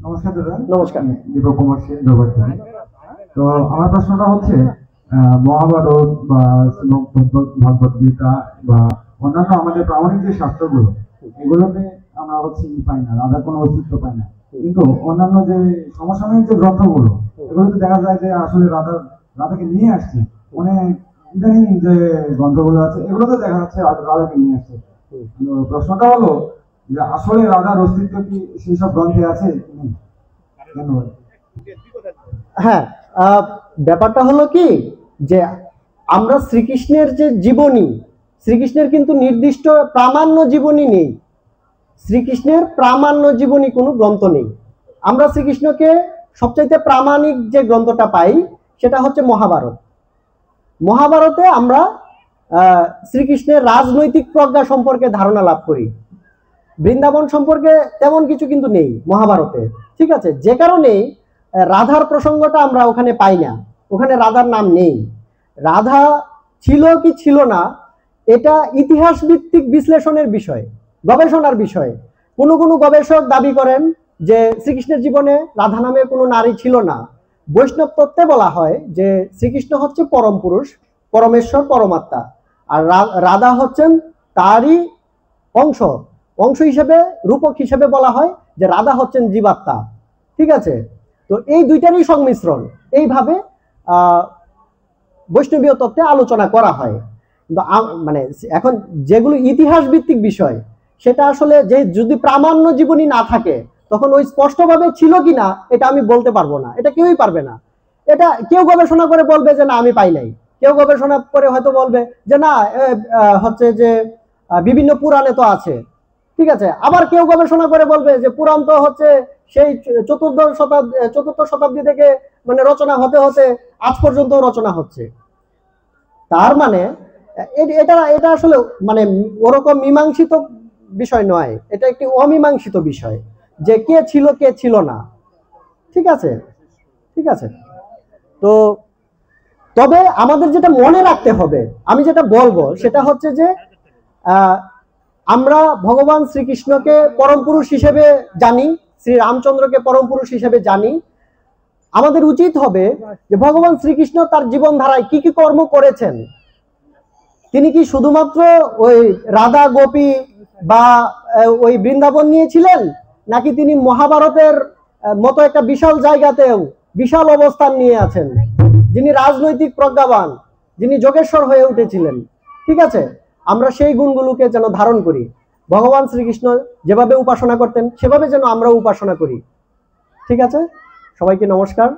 নমস্কার দাদা। নমস্কার। দীপক কুমার সিং জগৎ থেকে। তো আমার প্রশ্নটা হচ্ছে মহাভারত বা শ্রীমদ্ ভগবত গীতা বা অন্যান্য আমাদের প্রামাণিক যে শাস্ত্রগুলো, এগুলোতে আমরা হচ্ছে পাই না, রাধার কোনো অস্তিত্ব পাই না। কিন্তু অন্যান্য যে সমসাময়িক যে গ্রন্থগুলো, এগুলোতে দেখা যায় যে আসলে রাধাকে নিয়ে আসছে। অনেক ইদানিং যে গ্রন্থগুলো আছে, এগুলোতে দেখা যাচ্ছে রাধাকে নিয়ে আসছে। তো প্রশ্নটা হলো যে আসলে রাধার অস্তিত্ব কি সেই সব গ্রন্থে আছে কি নেই? ধন্যবাদ। হ্যাঁ, ব্যাপারটা হলো কি যে আমরা শ্রীকৃষ্ণের যে জীবনী, শ্রীকৃষ্ণের কিন্তু নির্দিষ্ট প্রামাণ্য জীবনী নেই। শ্রীকৃষ্ণের প্রামাণ্য জীবনী কোনো গ্রন্থ নেই। আমরা শ্রীকৃষ্ণকে সবচাইতে প্রামাণিক যে গ্রন্থটা পাই সেটা হচ্ছে মহাভারত। মহাভারতে আমরা শ্রীকৃষ্ণের রাজনৈতিক প্রজ্ঞা সম্পর্কে ধারণা লাভ করি। বৃন্দাবন সম্পর্কে তেমন কিছু কিন্তু নেই মহাভারতে, ঠিক আছে? যে কারণে রাধার প্রসঙ্গটা আমরা ওখানে পাই না, ওখানে রাধার নাম নেই। রাধা ছিল কি ছিল না এটা ইতিহাস ভিত্তিক বিশ্লেষণের বিষয়, গবেষণার বিষয়। কোনো কোনো গবেষক দাবি করেন যে শ্রীকৃষ্ণের জীবনে রাধা নামের কোনো নারী ছিল না। বৈষ্ণব তত্ত্বে বলা হয় যে শ্রীকৃষ্ণ হচ্ছে পরম পুরুষ, পরমেশ্বর, পরমাত্মা, আর রাধা হচ্ছেন তারই অংশ। অংশ হিসেবে, রূপক হিসেবে বলা হয় যে রাধা হচ্ছেন জীবাত্মা, ঠিক আছে? তো এই দুইটারই সংমিশ্রণ এইভাবে বৈষ্ণবীয় তত্ত্বে আলোচনা করা হয়। কিন্তু মানে এখন যেগুলো ইতিহাস ভিত্তিক বিষয়, সেটা আসলে যে যদি প্রামাণ্য জীবনী না থাকে তখন ওই স্পষ্টভাবে ছিল কিনা এটা আমি বলতে পারবো না, এটা কেউই পারবে না। এটা কেউ গবেষণা করে বলবে যে না আমি পাই নাই, কেউ গবেষণা করে হয়তো বলবে যে না হচ্ছে যে বিভিন্ন পুরাণে তো আছে, ঠিক আছে? আবার কেউ গবেষণা করে বলবে যে পুরাণ তো হচ্ছে সেই চতুর্থ শতাব্দী থেকে মানে রচনা হতে হতে আজ পর্যন্ত রচনা হচ্ছে। তার মানে এটা এটা আসলে মানে ওরকম মীমাংসিত বিষয় নয়, এটা একটি অমীমাংসিত বিষয় যে কে ছিল কে ছিল না, ঠিক আছে? ঠিক আছে। তো তবে আমাদের যেটা মনে রাখতে হবে, আমি যেটা বলবো সেটা হচ্ছে যে আমরা ভগবান শ্রীকৃষ্ণকে পরম পুরুষ হিসেবে জানি, শ্রী রামচন্দ্রকে পরম পুরুষ হিসেবে জানি। আমাদের উচিত হবে যে ভগবান শ্রীকৃষ্ণ তার জীবনধারায় কি কি কর্ম করেছেন, তিনি কি শুধুমাত্র ওই রাধা গোপী বা ওই বৃন্দাবন নিয়েছিলেন, নাকি তিনি মহাভারতের মতো একটা বিশাল জায়গাতেও বিশাল অবস্থান নিয়ে আছেন, যিনি রাজনৈতিক প্রজ্ঞাবান, যিনি যোগেশ্বর হয়ে উঠেছিলেন, ঠিক আছে? আমরা সেই গুণগুলোকে যেন ধারণ করি। ভগবান শ্রীকৃষ্ণ যেভাবে উপাসনা করতেন সেভাবে যেন আমরা উপাসনা করি, ঠিক আছে? সবাইকে নমস্কার।